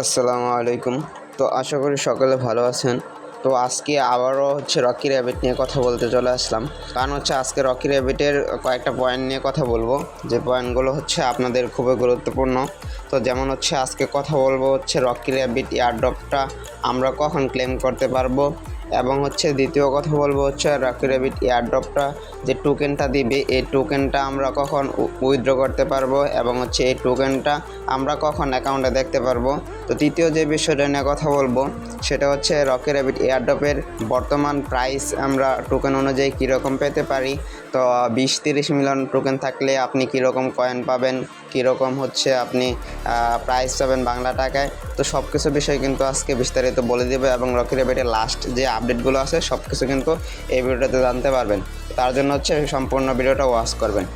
আসসালামু আলাইকুম। তো আশা করি সকলে ভালো আছেন। তো আজকে আবারও রকি র্যাবিট নিয়ে কথা বলতে চলে আসলাম। কারণ আজকে রকি র্যাবিটের কয়েকটা পয়েন্ট নিয়ে কথা বলবো, যে পয়েন্টগুলো আপনাদের খুবই গুরুত্বপূর্ণ। তো যেমন আজকে কথা বলবো রকি র্যাবিট এয়ারড্রপটা আমরা কখন ক্লেম করতে পারবো, এবং দ্বিতীয় কথা বলবো রকি র্যাবিট এয়ারড্রপটা যে টোকেনটা দিবে এই টোকেনটা আমরা কখন উইথড্র করতে পারবো, এবং এই টোকেনটা আমরা কখন অ্যাকাউন্টে দেখতে পারবো। তো তৃতীয় যে বিষয়টা নিয়ে কথা বলবো সেটা রকি র্যাবিট এয়ারড্রপের বর্তমান প্রাইস আমরা টোকেন অনুযায়ী কীরকম পেতে পারি। তো 20-30 মিলিয়ন টোকেন থাকলে আপনি কীরকম কয়েন পাবেন, কীরকম আপনি প্রাইস পাবেন বাংলা টাকায়। তো সব কিছু বিষয় কিন্তু আজকে বিস্তারিত বলে দেবে, এবং রকি র্যাবিটের লাস্ট যে আপডেটগুলো আছে সব কিছু কিন্তু এই ভিডিওটাতে জানতে পারবেন। তার জন্য সম্পূর্ণ ভিডিওটা ওয়াচ করবেন।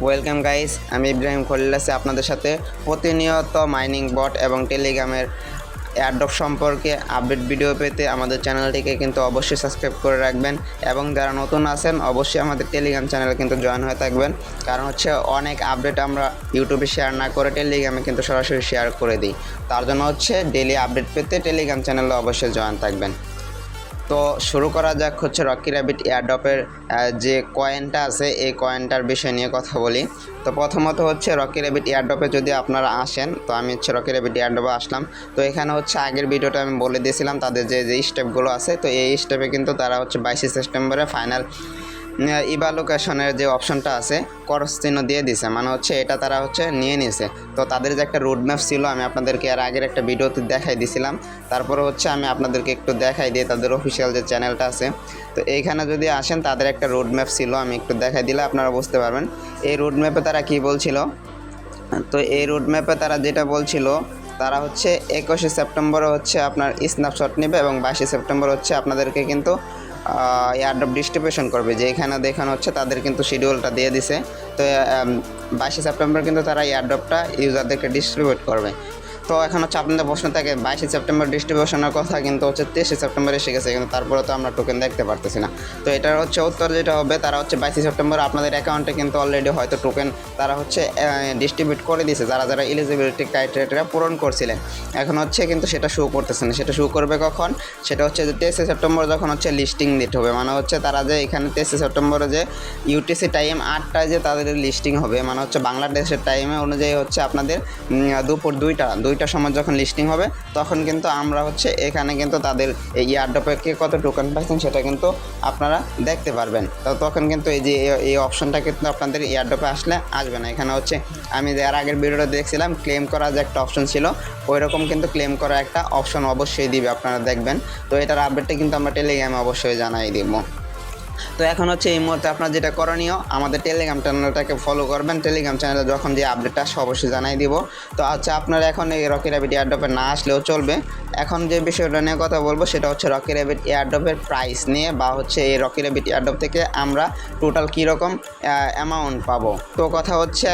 ওয়েলকাম গাইস, আমি ইব্রাহিম খলিল আছি আপনাদের সাথে প্রতিনিয়ত মাইনিং বট এবং টেলিগ্রামের এয়ারড্রপ সম্পর্কে আপডেট ভিডিও পেতে আমাদের চ্যানেলটিকে কিন্তু অবশ্যই সাবস্ক্রাইব করে রাখবেন, এবং যারা নতুন আছেন অবশ্যই আমাদের টেলিগ্রাম চ্যানেলে কিন্তু জয়েন হয়ে থাকবেন। কারণ অনেক আপডেট আমরা ইউটিউবে শেয়ার না করে টেলিগ্রামে কিন্তু সরাসরি শেয়ার করে দিই। তার জন্য ডেইলি আপডেট পেতে টেলিগ্রাম চ্যানেলে অবশ্যই জয়েন থাকবেন। তো শুরু করা যাক রকি র্যাবিট এয়ারড্রপের যে কয়েনটা আছে এই কয়েনটার বিষয় নিয়ে কথা বলি। তো প্রথমত রকি র্যাবিট এয়ারড্রপে যদি আপনারা আসেন, তো আমি রকি র্যাবিট এয়ারড্রপে আসলাম। তো এখানে আগের ভিডিওটা আমি বলে দিয়েছিলাম তাদের যে স্টেপগুলো আছে। তো এই স্টেপে কিন্তু তারা 22 সেপ্টেম্বরে ফাইনাল ইভালুকেশনের যে অপশনটা আছে ক্রস চিহ্ন দিয়ে দিছে, মানে এটা তারা নিয়ে নিছে। তো তাদের যে একটা রোড ম্যাপ ছিল আমি আপনাদেরকে এর আগের একটা ভিডিওতে দেখাই দিয়েছিলাম। তারপরে আমি আপনাদেরকে একটু দেখাই দিয়ে তাদের অফিসিয়াল যে চ্যানেলটা আছে। তো এইখানে যদি আসেন তাদের একটা রোড ম্যাপ ছিল, আমি একটু দেখাই দিলে আপনারা বুঝতে পারবেন এই রোড ম্যাপে তারা কী বলছিল। তো এই রোড ম্যাপে তারা যেটা বলছিল, তারা 21 সেপ্টেম্বরে আপনার স্ন্যাপশট নেবে, এবং 22 সেপ্টেম্বর আপনাদেরকে কিন্তু এয়ারড্রপ ডিস্ট্রিবিউশন করবে, যে এখানে দেখানো তাদের কিন্তু শিডিউলটা দিয়ে দিছে। তো 22 সেপ্টেম্বর কিন্তু তারা এয়ারড্রপটা ইউজারদেরকে ডিস্ট্রিবিউট করবে। তো এখন আপনাদের প্রশ্ন থাকে 22 সেপ্টেম্বর ডিস্ট্রিবিউশনের কথা, কিন্তু 23 সেপ্টেম্বর এসে গেছে, কিন্তু তারপরে তো আমরা টোকেন দেখতে পারতেছি না। তো এটার উত্তর যেটা হবে, তারা 22 সেপ্টেম্বর আপনাদের অ্যাকাউন্টে কিন্তু অলরেডি হয়তো টোকেন তারা ডিস্ট্রিবিউট করে দিয়েছে, যারা যারা এলিজিবিলিটি ক্রাইটেরিয়া পূরণ করছিলেন। এখন কিন্তু সেটা শো করতেছে না। সেটা শো করবে কখন? সেটা যে 23 সেপ্টেম্বর যখন লিস্টিং দিতে হবে, মানে তারা যে এখানে 23 সেপ্টেম্বরে যে ইউটিসি টাইম 8টায় যে তাদের লিস্টিং হবে, মানে বাংলাদেশের টাইমে অনুযায়ী আপনাদের দুপুর 2টার সময় যখন লিস্টিং হবে, তখন কিন্তু আমরা এখানে কিন্তু তাদের এই এয়ারড্রপে কে কত টোকেন পাচ্ছেন সেটা কিন্তু আপনারা দেখতে পারবেন। তো তখন কিন্তু এই অপশনটা কিন্তু আপনাদের এয়ারড্রপে আসবে না। এখানে আমি এর আগের ভিডিওটা দেখছিলাম, ক্লেম করা যে একটা অপশন ছিল, ওই রকম কিন্তু ক্লেম করা একটা অপশন অবশ্যই দিবে, আপনারা দেখবেন। তো এটার আপডেটটা কিন্তু আমরা টেলিগ্রামে অবশ্যই জানাই দিব। তো এখন এই মুহূর্তে আপনার যেটা করণীয়, আমাদের টেলিগ্রাম চ্যানেলটাকে ফলো করবেন। টেলিগ্রাম চ্যানেলে যখন যে আপডেটটা আসে অবশ্যই জানাই দিব। তো আপনারা এখন এই রকি র্যাবিট এয়ারড্রপে না আসলেও চলবে। এখন যে বিষয়টা নিয়ে কথা বলবো সেটা রকি র্যাবিট এয়ারড্রপের প্রাইস নিয়ে, বা এই রকি র্যাবিট এয়ারড্রপ থেকে আমরা টোটাল কীরকম অ্যামাউন্ট পাবো। তো কথা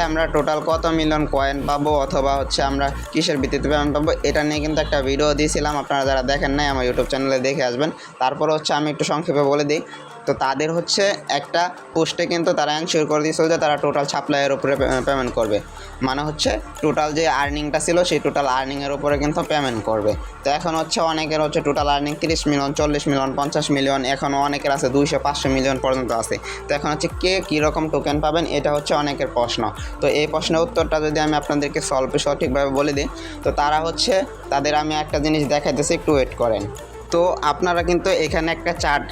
আমরা টোটাল কত মিলিয়ন কয়েন পাবো, অথবা আমরা কিসের ভিত্তিতে পেমেন্ট পাবো, এটা নিয়ে কিন্তু একটা ভিডিও দিয়েছিলাম। আপনারা যারা দেখেন নাই আমার ইউটিউব চ্যানেলে দেখে আসবেন। তারপরে আমি একটু সংক্ষেপে বলে দিই। তো তাদের একটা পোস্টে কিন্তু তারা এনশিওর করে দিয়েছিল যে তারা টোটাল সাপ্লাইয়ের উপরে পেমেন্ট করবে, মানে টোটাল যে আর্নিংটা ছিল সেই টোটাল আর্নিংয়ের উপরে কিন্তু পেমেন্ট করবে। তো এখন অনেকের total earning 30 million, 40 million, 50 million, এখনও অনেকের আছে 200-500 মিলিয়ন পর্যন্ত আছে। তো এখন কে কীরকম টোকেন পাবেন এটা অনেকের প্রশ্ন। তো এই প্রশ্নের উত্তরটা যদি আমি আপনাদেরকে সঠিকভাবে বলে দিই, তো তারা তাদের আমি একটা জিনিস দেখাইতেছি, একটু ওয়েট করেন। তো আপনারা কিন্তু এখানে একটা চার্ট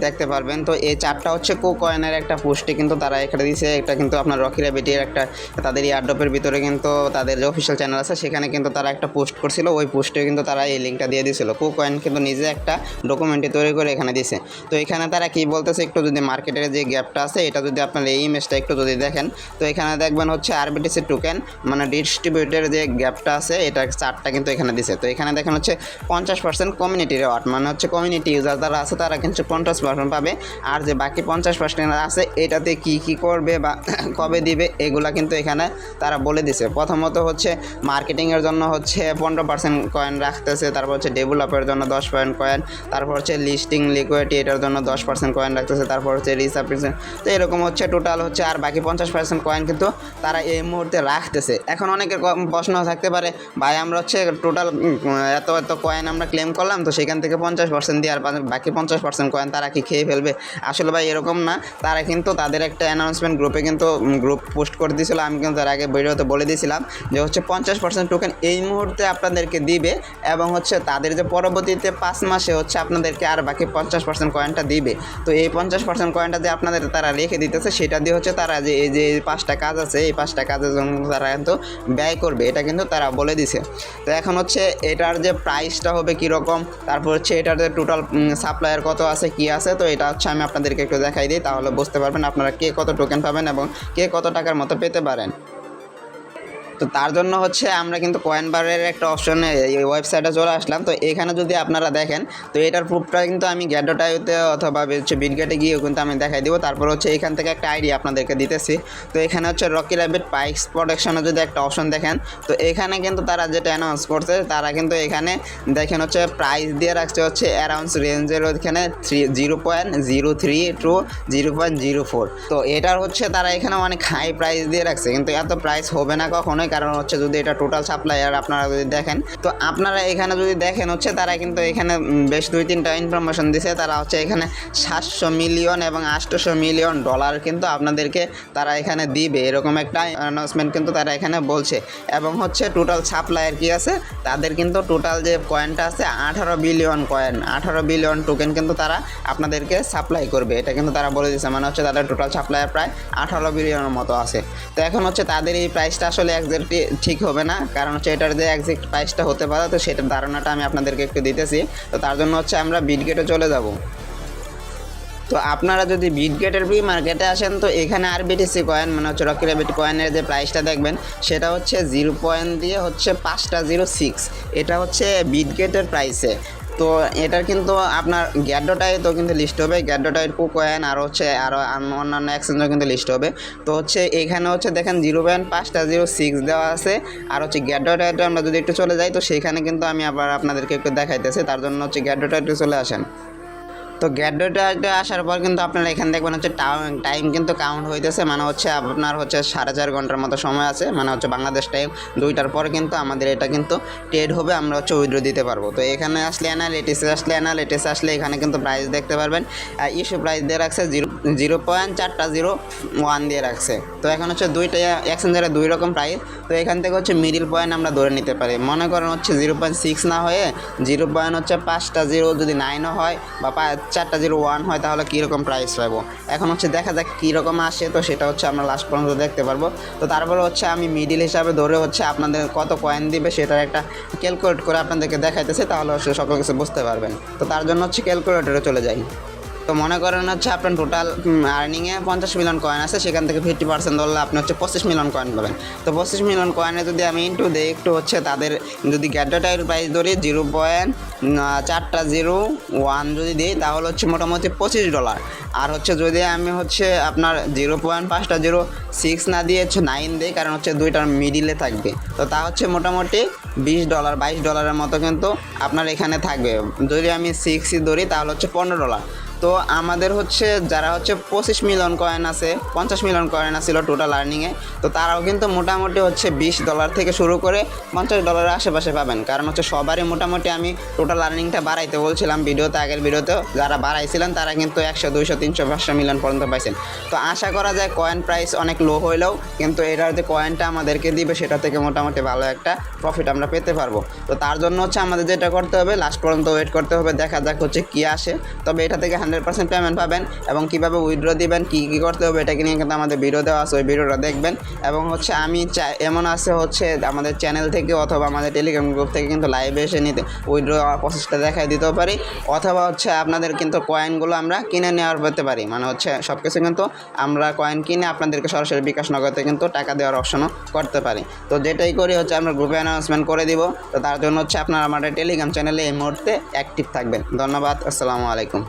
দেখতে পারবেন। তো এই চার্টটা কয়েনের একটা পোস্টে কিন্তু তারা এখানে দিয়েছে। এটা কিন্তু আপনার রকি র্যাবিটের একটা তাদের এয়ারড্রপের ভিতরে কিন্তু তাদের যে অফিসিয়াল চ্যানেল আছে সেখানে কিন্তু তারা একটা পোস্ট করছিল, ওই পোস্টে কিন্তু তারা এই লিঙ্কটা দিয়ে দিয়েছিল। কয়েন কিন্তু নিজে একটা ডকুমেন্টটি তৈরি করে এখানে দিয়েছে। তো এখানে তারা কি বলতেছে, একটু যদি মার্কেটের যে গ্যাপটা আছে এটা যদি আপনার এই ইমেজটা একটু যদি দেখেন, তো এখানে দেখবেন আরবিটিসি টোকেন মানে ডিস্ট্রিবিউটের যে গ্যাপটা আছে, এটা চার্টটা কিন্তু এখানে দিছে। তো এখানে দেখেন 50% কমিউনিটি রেওয়ার্ড, মানে হচ্ছে কমিউনিটি ইউজার যারা আছে তারা কিন্তু 50% পাবে। আর যে বাকি 50% আছে এটাতে কি করবে বা কবে দিবে এগুলা কিন্তু এখানে তারা বলে দিছে। প্রথমত হচ্ছে মার্কেটিংয়ের জন্য হচ্ছে 15% কয়েন রাখতেছে, তারপর হচ্ছে ডেভেলপের জন্য 10% কয়েন, তারপর হচ্ছে লিস্টিং লিকুইডিটি এটার জন্য 10% কয়েন রাখতেছে, তারপর হচ্ছে রিসাবস্ক্রিপশন। তো এরকম হচ্ছে টোটাল হচ্ছে আর বাকি 50% কয়েন কিন্তু তারা এই মুহূর্তে রাখতেছে। এখন অনেকের প্রশ্ন থাকতে পারে, ভাই আমরা হচ্ছে টোটাল এত কয়েন আমরা ক্লেম করলাম, তো সেখান থেকে 50% দিয়ে আর বাকি 50% কয়েন তারা কি খেয়ে ফেলবে? আসলে ভাই এরকম না, তারা কিন্তু তাদের একটা অ্যানাউন্সমেন্ট গ্রুপে কিন্তু গ্রুপ পোস্ট করে দিয়েছিল। আমি কিন্তু তার আগে ভিডিওতে বলে দিয়েছিলাম যে হচ্ছে 50% টোকেন এই মুহূর্তে আপনাদেরকে দিবে, এবং হচ্ছে তাদের যে পরবর্তীতে 5 মাসে হচ্ছে আপনাদেরকে আর বাকি 50% কয়েনটা দিবে। তো এই 50% কয়েনটা যে আপনাদের তারা রেখে দিতেছে, সেটা দিয়ে হচ্ছে তারা যে এই যে 5টা কাজ আছে, এই 5টা কাজের জন্য তারা কিন্তু ব্যয় করবে, এটা কিন্তু তারা বলে দিছে। তো এখন হচ্ছে এটার যে প্রাইসটা হবে কীরকম, তারপর হচ্ছে এটার যে টোটাল সাপ্লায়ার কত আছে কি আছে, তো এটা হচ্ছে আমি আপনাদেরকে একটু দেখাই দিই, তাহলে বুঝতে পারবেন আপনারা কে কত টোকেন পাবেন এবং কে কত টাকার মতো পেতে পারেন। তো তার জন্য হচ্ছে আমরা কিন্তু কয়েন বারের একটা অপশনে এই ওয়েবসাইটে চলে আসলাম। তো এখানে যদি আপনারা দেখেন, তো এটার প্রুফটা কিন্তু আমি গ্যাডোটাইতে অথবা হচ্ছে বিটগেটে গিয়েও কিন্তু আমি দেখাই দিব। তারপর হচ্ছে এখান থেকে একটা আইডিয়া আপনাদেরকে দিতেছি। তো এখানে হচ্ছে রকি র্যাবিট পাইক্স প্রোটেকশনে যদি একটা অপশন দেখেন, তো এখানে কিন্তু তারা যেটা অ্যানাউন্স করছে, তারা কিন্তু এখানে দেখেন হচ্ছে প্রাইস দিয়ে রাখছে হচ্ছে অ্যারাউন্ড রেঞ্জের ওইখানে 0.03 টু 0.04। তো এটার হচ্ছে তারা এখানে অনেক হাই প্রাইস দিয়ে রাখছে, কিন্তু এত প্রাইস হবে না কখনোই। কারণ হচ্ছে যদি এটা টোটাল সাপ্লায়ার আপনারা যদি দেখেন, তো আপনারা এখানে যদি দেখেন হচ্ছে তারা কিন্তু এখানে বেশ 2-3টা ইনফরমেশন দিছে। তারা হচ্ছে এখানে 700 মিলিয়ন এবং 800 মিলিয়ন ডলার কিন্তু আপনাদেরকে তারা এখানে দিবে, এরকম একটা অ্যানাউন্সমেন্ট কিন্তু তারা এখানে বলছে। এবং হচ্ছে টোটাল সাপ্লায়ার কি আছে, তাদের কিন্তু টোটাল যে কয়েনটা আছে 18 বিলিয়ন কয়েন, 18 বিলিয়ন টোকেন কিন্তু তারা আপনাদেরকে সাপ্লাই করবে, এটা কিন্তু তারা বলে দিচ্ছে। মানে হচ্ছে তাদের টোটাল সাপ্লায়ার প্রায় 18 বিলিয়নের মতো আছে। তো এখন হচ্ছে তাদের এই প্রাইসটা আসলে ঠিক হবে না, কারণ হচ্ছে এটার যে এক্সাক্ট প্রাইসটা হতে পারে, তো সেটার ধারণাটা আমি আপনাদেরকে একটু দিতেছি। তো তার জন্য হচ্ছে আমরা বিটগেটে চলে যাব। তো আপনারা যদি বিটগেটের প্রি মার্কেটে আসেন, তো এখানে আরবিটিসি কয়েন মানে হচ্ছে রকি র্যাবিট কয়েনের যে প্রাইসটা দেখবেন, সেটা হচ্ছে 0 পয়েন্ট দিয়ে হচ্ছে 506। এটা হচ্ছে বিটগেটের প্রাইসে। তো এটার কিন্তু আপনার গ্যাডোটাই তো কিন্তু লিস্ট হবে, গ্যাডোটাইট কয়েন আর হচ্ছে আরও অন্যান্য এক্সচেঞ্জও কিন্তু লিস্ট হবে। তো হচ্ছে এখানে হচ্ছে দেখেন 0.506 দেওয়া আছে। আর হচ্ছে গ্যাডোটাইটে আমরা যদি একটু চলে যাই, তো সেখানে কিন্তু আমি আবার আপনাদেরকে একটু দেখাইতেছি। তার জন্য হচ্ছে গ্যাডোটাইটে চলে আসেন। তো গ্যাডোটাইটে আসার পর কিন্তু আপনারা এখানে দেখবেন হচ্ছে টাইম কিন্তু কাউন্ট হইতেছে, মানে হচ্ছে আপনার হচ্ছে 4.5 ঘন্টার মতো সময় আছে, মানে হচ্ছে বাংলাদেশ টাইম 2টার পরে কিন্তু আমাদের এটা কিন্তু ট্রেড হবে, আমরা হচ্ছে উইথড্র দিতে পারবো। তো এখানে আসলে অ্যানালিটিক্সে আসলে এখানে কিন্তু প্রাইস দেখতে পারবেন। ইস্যু প্রাইস দিয়ে রাখছে 0.401 দিয়ে রাখছে। তো এখন হচ্ছে দুইটা এক্সচেঞ্জারে 2 রকম প্রাইস। তো এখান থেকে হচ্ছে মিডিল পয়েন্ট আমরা ধরে নিতে পারি, মনে করেন হচ্ছে 0.6 না হয়ে 0.5 যদি 9ও হয় বা 401 হয়, তাহলে কীরকম প্রাইস পাবো। এখন হচ্ছে দেখা যাক কীরকম আসে, তো সেটা হচ্ছে আমরা লাস্ট পর্যন্ত দেখতে পারবো। তো তারপরে হচ্ছে আমি মিডিল হিসাবে ধরে হচ্ছে আপনাদের কত কয়েন দিবে সেটার একটা ক্যালকুলেট করে আপনাদেরকে দেখাইতেছে, তাহলে হচ্ছে সকল কিছু বুঝতে পারবেন। তো তার জন্য হচ্ছে ক্যালকুলেটরে চলে যাই। তো মনে করেন হচ্ছে আপনার টোটাল আর্নিংয়ে 50 মিলিয়ন কয়েন আছে, সেখান থেকে 50% ধরলে আপনি হচ্ছে 25 মিলিয়ন কয়েন পাবেন। তো 25 মিলিয়ন কয়েনে যদি আমি ইন্টু দিই একটু হচ্ছে তাদের যদি গ্যাডোটাইট প্রাইস ধরি 0.401 যদি দিই, তাহলে হচ্ছে মোটামুটি $25। আর হচ্ছে যদি আমি হচ্ছে আপনার 0.506 না দিয়ে হচ্ছে 9 দিই, কারণ হচ্ছে দুইটার মিডিলে থাকবে, তো তা হচ্ছে মোটামুটি $20-22 মতো কিন্তু আপনার এখানে থাকবে। যদি আমি 6ই ধরি তাহলে হচ্ছে $15। তো আমাদের হচ্ছে যারা হচ্ছে 25 মিলিয়ন কয়েন আছে, 50 মিলিয়ন কয়েন আসছিল টোটাল আর্নিংয়ে, তো তারাও কিন্তু মোটামুটি হচ্ছে $20 থেকে শুরু করে $50 আশেপাশে পাবেন। কারণ হচ্ছে সবারই মোটামুটি আমি টোটাল আর্নিংটা বাড়াইতে বলছিলাম ভিডিওতে, আগের ভিডিওতেও যারা বাড়াইছিলেন তারা কিন্তু 100, 200, 300, 500 মিলিয়ন পর্যন্ত পাইছেন। তো আশা করা যায় কয়েন প্রাইস অনেক লো হইলেও কিন্তু এটার যে কয়েনটা আমাদেরকে দিবে সেটা থেকে মোটামুটি ভালো একটা প্রফিট আমরা পেতে পারবো। তো তার জন্য হচ্ছে আমাদের যেটা করতে হবে, লাস্ট পর্যন্ত ওয়েট করতে হবে, দেখা যাক হচ্ছে কী আসে। তবে এটা থেকে 100% পেমেন্ট পাবেন, এবং কীভাবে উইথড্র দিবেন, কী করতে হবে এটাকে নিয়ে কিন্তু আমাদের ভিডিও দেওয়া আছে, ওই ভিডিওটা দেখবেন। এবং হচ্ছে আমি এমন আছে হচ্ছে আমাদের চ্যানেল থেকে অথবা আমাদের টেলিগ্রাম গ্রুপ থেকে কিন্তু লাইভে এসে নিতে উইথড্র প্রসেসটা দেখাই দিতেও পারি, অথবা হচ্ছে আপনাদের কিন্তু কয়েনগুলো আমরা কিনে নেওয়ার পেতে পারি, মানে হচ্ছে সব কিছু কিন্তু আমরা কয়েন কিনে আপনাদেরকে সরাসরি বিকাশ নগদে কিন্তু টাকা দেওয়ার অপশনও করতে পারি। তো যেটাই করি হচ্ছে আমরা গ্রুপে অ্যানাউন্সমেন্ট করে করে দিব। তো তার জন্য হচ্ছে আপনারা আমাদের টেলিগ্রাম চ্যানেলে এই মুহূর্তে অ্যাক্টিভ থাকবেন। ধন্যবাদ, আসসালামু আলাইকুম।